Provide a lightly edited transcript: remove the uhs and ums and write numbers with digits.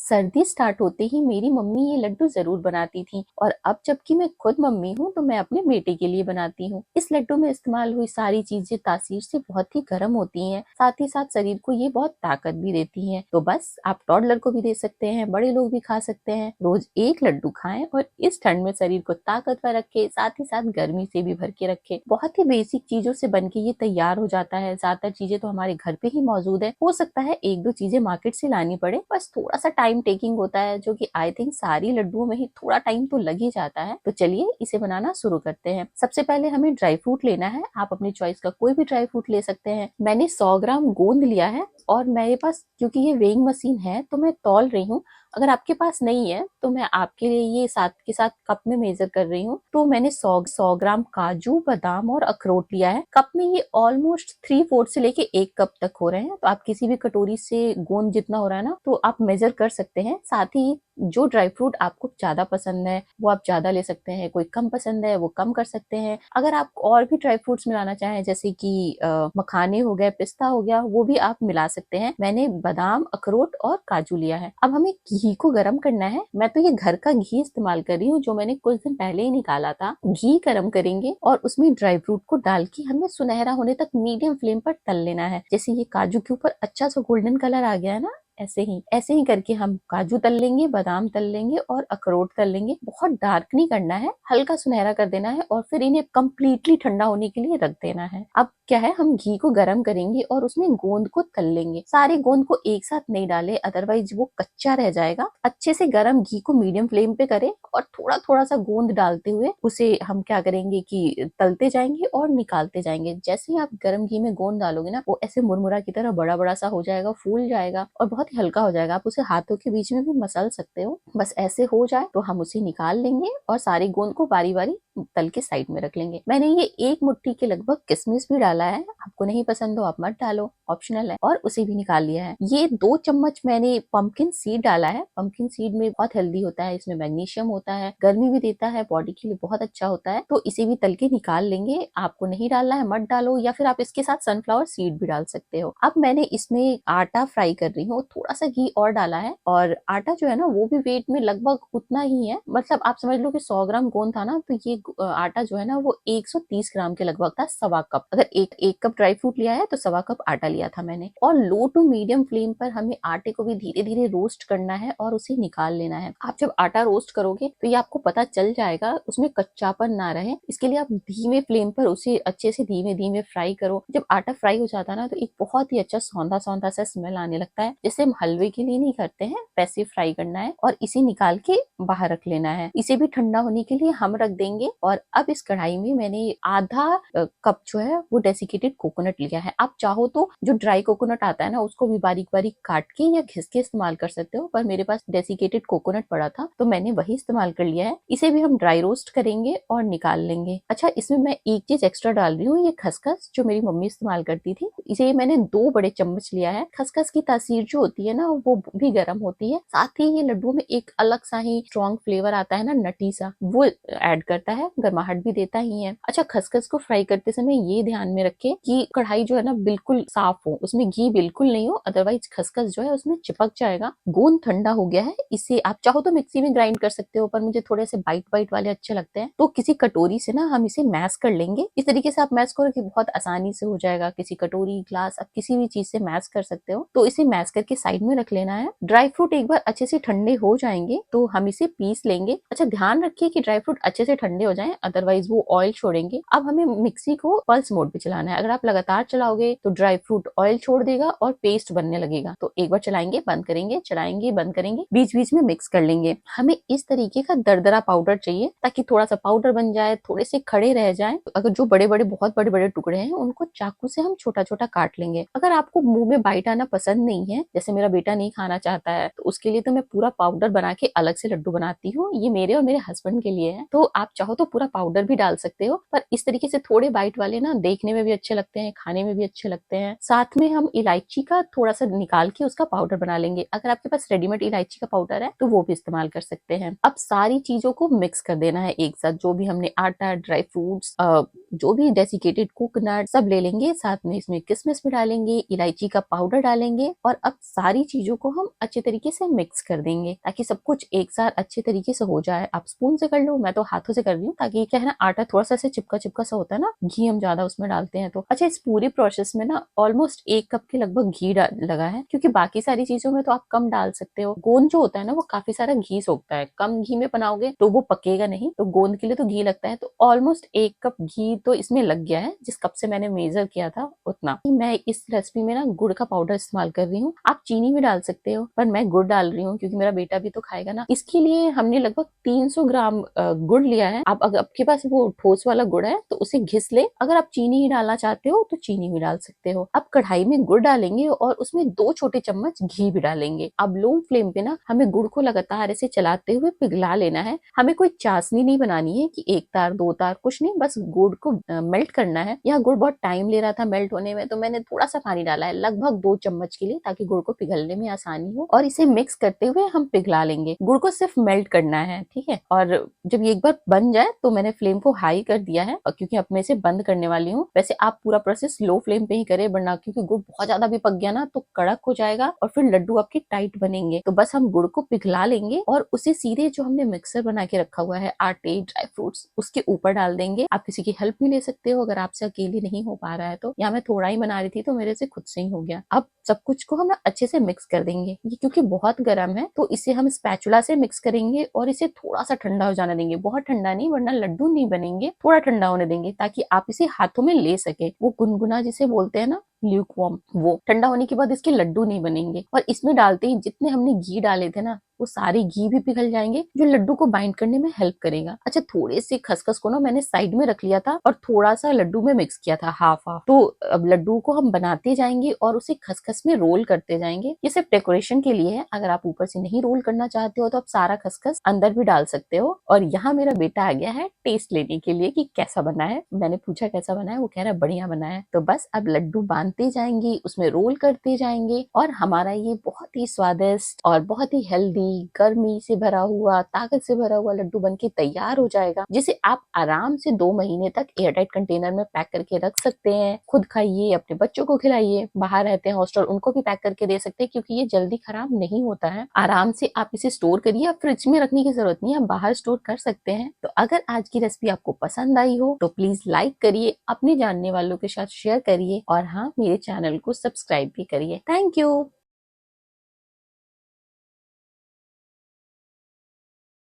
सर्दी स्टार्ट होते ही मेरी मम्मी ये लड्डू जरूर बनाती थी और अब जबकि मैं खुद मम्मी हूँ तो मैं अपने बेटे के लिए बनाती हूँ। इस लड्डू में इस्तेमाल हुई सारी चीजें तासीर से बहुत ही गर्म होती हैं, साथ ही साथ शरीर को ये बहुत ताकत भी देती हैं। तो बस आप टॉडलर को भी दे सकते हैं, बड़े लोग भी खा सकते हैं। रोज एक लड्डू खाएं और इस ठंड में शरीर को ताकतवर रखे, साथ ही साथ गर्मी से भी भर के रखे। बहुत ही बेसिक चीजों से बनके ये तैयार हो जाता है। ज्यादातर चीजें तो हमारे घर पे ही मौजूद है, हो सकता है एक दो चीजें मार्केट से लानी पड़े, बस थोड़ा सा टाइम टेकिंग होता है, जो कि आई थिंक सारी लड्डुओं में ही थोड़ा टाइम तो लग ही जाता है। तो चलिए इसे बनाना शुरू करते हैं। सबसे पहले हमें ड्राई फ्रूट लेना है। आप अपनी चॉइस का कोई भी ड्राई फ्रूट ले सकते हैं। मैंने 100 ग्राम गोंद लिया है और मेरे पास क्योंकि ये वेइंग मशीन है तो मैं तौल रही हूँ। अगर आपके पास नहीं है तो मैं आपके लिए ये साथ के साथ कप में मेजर कर रही हूँ। तो मैंने 100 ग्राम काजू, बादाम और अखरोट लिया है। कप में ये ऑलमोस्ट 3/4 से लेके 1 कप तक हो रहे हैं। तो आप किसी भी कटोरी से गोंद जितना हो रहा है ना, तो आप मेजर कर सकते हैं। साथ ही जो ड्राई फ्रूट आपको ज्यादा पसंद है वो आप ज्यादा ले सकते हैं, कोई कम पसंद है वो कम कर सकते हैं। अगर आप और भी ड्राई फ्रूट्स मिलाना चाहें जैसे कि मखाने हो गए, पिस्ता हो गया, वो भी आप मिला सकते हैं। मैंने बादाम, अखरोट और काजू लिया है। अब हमें घी को गर्म करना है। मैं तो ये घर का घी इस्तेमाल कर रही हूँ जो मैंने कुछ दिन पहले ही निकाला था। घी गर्म करेंगे और उसमें ड्राई फ्रूट को डाल के हमें सुनहरा होने तक मीडियम फ्लेम पर तल लेना है। जैसे ये काजू के ऊपर अच्छा सा गोल्डन कलर आ गया है ना, ऐसे ही करके हम काजू तल लेंगे, बादाम तल लेंगे और अखरोट तल लेंगे। बहुत डार्क नहीं करना है, हल्का सुनहरा कर देना है और फिर इन्हें कम्प्लीटली ठंडा होने के लिए रख देना है। अब क्या है, हम घी को गरम करेंगे और उसमें गोंद को तल लेंगे। सारे गोंद को एक साथ नहीं डाले, अदरवाइज वो कच्चा रह जाएगा। अच्छे से गरम घी को मीडियम फ्लेम पे करें और थोड़ा थोड़ा सा गोंद डालते हुए उसे हम क्या करेंगे कि तलते जाएंगे और निकालते जाएंगे। जैसे ही आप गरम घी में गोंद डालोगे ना, वो ऐसे मुरमुरा की तरह बड़ा बड़ा सा हो जाएगा, फूल जाएगा और बहुत ही हल्का हो जाएगा। आप उसे हाथों के बीच में भी मसल सकते हो। बस ऐसे हो जाए तो हम उसे निकाल लेंगे और सारी गोंद को बारी बारी तल के साइड में रख लेंगे। मैंने ये 1 मुट्ठी के लगभग किशमिश भी डाला है। आपको नहीं पसंद हो आप मत डालो, ऑप्शनल है। और उसे भी निकाल लिया है। ये 2 चम्मच मैंने पंपकिन सीड डाला है। पंपकिन सीड में बहुत हेल्दी होता है, इसमें मैग्नीशियम होता है, गर्मी भी देता है, बॉडी के लिए बहुत अच्छा होता है। तो इसे भी तल के निकाल लेंगे। आपको नहीं डालना है मत डालो, या फिर आप इसके साथ सनफ्लावर सीड भी डाल सकते हो। अब मैंने इसमें आटा फ्राई कर रही हूँ, थोड़ा सा घी और डाला है और आटा जो है ना वो भी वेट में लगभग उतना ही है। मतलब आप समझ लो कि 100 ग्राम गोंद था ना, तो ये आटा जो है ना वो 130 ग्राम के लगभग था, सवा कप। अगर एक कप ड्राई फ्रूट लिया है तो सवा कप आटा लिया था मैंने। और लो टू मीडियम फ्लेम पर हमें आटे को भी धीरे धीरे रोस्ट करना है और उसे निकाल लेना है। आप जब आटा रोस्ट करोगे तो ये आपको पता चल जाएगा, उसमें कच्चापन ना रहे, इसके लिए आप धीमे फ्लेम पर उसे अच्छे से धीमे धीमे फ्राई करो। जब आटा फ्राई हो जाता है ना तो एक बहुत ही अच्छा सौंधा सौंधा सा स्मेल आने लगता है। जैसे हम हलवे के लिए नहीं करते हैं वैसे फ्राई करना है और इसे निकाल के बाहर रख लेना है। इसे भी ठंडा होने के लिए हम रख देंगे। और अब इस कढ़ाई में मैंने आधा कप जो है वो डेसिकेटेड कोकोनट लिया है। आप चाहो तो जो ड्राई कोकोनट आता है ना उसको भी बारीक बारीक काट के या घिस के इस्तेमाल कर सकते हो, पर मेरे पास डेसिकेटेड कोकोनट पड़ा था तो मैंने वही इस्तेमाल कर लिया है। इसे भी हम ड्राई रोस्ट करेंगे और निकाल लेंगे। अच्छा, इसमें मैं एक चीज एक्स्ट्रा डाल रही हूँ, ये खसखस जो मेरी मम्मी इस्तेमाल करती थी, इसे मैंने 2 बड़े चम्मच लिया है। खसखस की तासीर जो होती है ना वो भी गर्म होती है, साथ ही ये लड्डू में एक अलग सा ही स्ट्रॉन्ग फ्लेवर आता है ना, नटी सा, वो ऐड करता है, गर्माहट भी देता ही है। अच्छा, खसखस को फ्राई करते समय ये ध्यान में रखें कि कढ़ाई जो है ना बिल्कुल साफ हो, उसमें घी बिल्कुल नहीं हो, अदरवाइज खसखस जो है उसमें चिपक जाएगा। गोंद ठंडा हो गया है, इसे आप चाहो तो मिक्सी में ग्राइंड कर सकते हो, पर मुझे थोड़े से बाइट बाइट वाले अच्छे लगते हैं। तो किसी कटोरी से ना हम इसे मैश कर लेंगे। इस तरीके से आप मैश करो कि बहुत आसानी से हो जाएगा। किसी कटोरी, ग्लास, आप किसी भी चीज से मैश कर सकते हो। तो इसे मैश करके साइड में रख लेना है। ड्राई फ्रूट एक बार अच्छे से ठंडे हो जाएंगे तो हम इसे पीस लेंगे। अच्छा, ध्यान रखिए कि ड्राई फ्रूट अच्छे से ठंडे हो जाएं, अदरवाइज वो ऑयल छोड़ेंगे। अब हमें मिक्सी को पल्स मोड पे चलाना है। अगर आप लगातार चलाओगे तो ड्राई फ्रूट ऑयल छोड़ देगा और पेस्ट बनने लगेगा। तो एक बार चलाएंगे, बंद करेंगे, चलाएंगे, बंद करेंगे, बीच बीच में मिक्स कर लेंगे। हमें इस तरीके का दरदरा पाउडर चाहिए ताकि थोड़ा सा पाउडर बन जाए, थोड़े से खड़े रह जाए। अगर जो बड़े बड़े बहुत बड़े बड़े टुकड़े हैं उनको चाकू से हम छोटा छोटा काट लेंगे। अगर आपको मुंह में बाइट आना पसंद नहीं है, जैसे मेरा बेटा नहीं खाना चाहता है, तो उसके लिए तो मैं पूरा पाउडर बना के अलग से लड्डू बनाती हूँ। ये मेरे और मेरे हस्बैंड के लिए है। तो आप चाहो तो पूरा पाउडर भी डाल सकते हो, पर इस तरीके से थोड़े बाइट वाले ना देखने में भी अच्छे लगते हैं, खाने में भी अच्छे लगते हैं। साथ में हम इलायची का थोड़ा सा निकाल के उसका पाउडर बना लेंगे। अगर आपके पास रेडीमेड इलायची का पाउडर है तो वो भी इस्तेमाल कर सकते हैं। अब सारी चीजों को मिक्स कर देना है एक साथ। जो भी हमने आटा, ड्राई फ्रूट्स, जो भी डेसिकेटेड कोकोनट सब ले लेंगे, साथ में इसमें किशमिश भी डालेंगे, इलायची का पाउडर डालेंगे और अब सारी चीजों को हम अच्छे तरीके से मिक्स कर देंगे ताकि सब कुछ एक साथ अच्छे तरीके से हो जाए। आप स्पून से कर लो, मैं तो हाथों से कर रही हूँ, ताकि क्या है ना, आटा थोड़ा सा ऐसे चिपका चिपका सा होता है ना, घी हम ज्यादा उसमें डालते हैं तो। अच्छा, इस पूरी प्रोसेस में ना ऑलमोस्ट 1 कप के लगभग घी लगा है, क्योंकि बाकी सारी चीजों में तो आप कम डाल सकते हो। गोंद जो होता है ना वो काफी सारा घी सोखता है, कम घी में बनाओगे तो वो पकेगा नहीं, तो गोंद के लिए तो घी लगता है। तो ऑलमोस्ट 1 कप घी तो इसमें लग गया है, जिस कप से मैंने मेजर किया था उतना। मैं इस रेसिपी में ना गुड़ का पाउडर इस्तेमाल कर रही हूँ। आप चीनी भी डाल सकते हो, पर मैं गुड़ डाल रही हूँ क्योंकि मेरा बेटा भी तो खाएगा ना। इसके लिए हमने लगभग 300 ग्राम गुड़ लिया है। आप अगर आपके पास वो ठोस वाला गुड़ है तो उसे घिस ले। अगर आप चीनी ही डालना चाहते हो तो चीनी भी डाल सकते हो। अब कढ़ाई में गुड़ डालेंगे और उसमें 2 छोटे चम्मच घी भी डालेंगे। अब लो फ्लेम पे ना हमें गुड़ को लगातार ऐसे चलाते हुए पिघला लेना है। हमें कोई चाशनी नहीं बनानी है कि 1 तार 2 तार, कुछ नहीं, बस गुड़ को मेल्ट करना है। यह गुड़ बहुत टाइम ले रहा था मेल्ट होने में, तो मैंने थोड़ा सा पानी डाला है, लगभग 2 चम्मच के लिए, ताकि गुड़ को पिघलने में आसानी हो। और इसे मिक्स करते हुए हम पिघला लेंगे। गुड़ को सिर्फ मेल्ट करना है, ठीक है। और जब ये एक बार बन जाए तो मैंने फ्लेम को हाई कर दिया है, और क्योंकि अब मैं इसे बंद करने वाली हूँ। वैसे आप पूरा प्रोसेस लो फ्लेम पे ही करें, वरना क्योंकि गुड़ बहुत ज्यादा भी पक गया ना तो कड़क हो जाएगा और फिर लड्डू आपके टाइट बनेंगे। तो बस हम गुड़ को पिघला लेंगे और उसे सीधे जो हमने मिक्सर बना के रखा हुआ है, आटे, ड्राई फ्रूट्स, उसके ऊपर डाल देंगे। आप किसी की हेल्प भी ले सकते हो अगर आपसे अकेले नहीं हो पा रहा है तो। या मैं थोड़ा ही बना रही थी तो मेरे से खुद से ही हो गया। अब सब कुछ को हम अच्छे से मिक्स कर देंगे। ये क्योंकि बहुत गर्म है तो इसे हम स्पैचुला से मिक्स करेंगे और इसे थोड़ा सा ठंडा हो जाने देंगे। बहुत ठंडा नहीं, वरना लड्डू नहीं बनेंगे। थोड़ा ठंडा होने देंगे ताकि आप इसे हाथों में ले सके। वो गुनगुना जिसे बोलते हैं ना, ल्यूकवार्म, वो ठंडा होने के बाद इसके लड्डू नहीं बनेंगे। और इसमें डालते ही जितने हमने घी डाले थे ना, वो सारे घी भी पिघल जाएंगे, जो लड्डू को बाइंड करने में हेल्प करेगा। अच्छा, थोड़े से खसखस को ना मैंने साइड में रख लिया था और थोड़ा सा लड्डू में मिक्स किया था, हाफ हाफ। तो अब लड्डू को हम बनाते जाएंगे और उसे खसखस में रोल करते जाएंगे। ये सिर्फ डेकोरेशन के लिए है। अगर आप ऊपर से नहीं रोल करना चाहते हो तो आप सारा खसखस अंदर भी डाल सकते हो। और यहाँ मेरा बेटा आ गया है टेस्ट लेने के लिए कि कैसा बना है। मैंने पूछा कैसा बना है, वो कह रहा है बढ़िया बना है। तो बस अब लड्डू बांधते जाएंगे, उसमें रोल करते जाएंगे और हमारा ये बहुत ही स्वादिष्ट और बहुत ही हेल्दी, गर्मी से भरा हुआ, ताकत से भरा हुआ लड्डू बनके तैयार हो जाएगा, जिसे आप आराम से 2 महीने तक एयरटाइट कंटेनर में पैक करके रख सकते हैं। खुद खाइए, अपने बच्चों को खिलाइए। बाहर रहते हैं हॉस्टल, उनको भी पैक करके दे सकते हैं क्योंकि ये जल्दी खराब नहीं होता है। आराम से आप इसे स्टोर करिए। आप फ्रिज में रखने की जरूरत नहीं है, आप बाहर स्टोर कर सकते हैं। तो अगर आज की रेसिपी आपको पसंद आई हो तो प्लीज लाइक करिए, अपने जानने वालों के साथ शेयर करिए और हाँ, मेरे चैनल को सब्सक्राइब भी करिए। Thank you.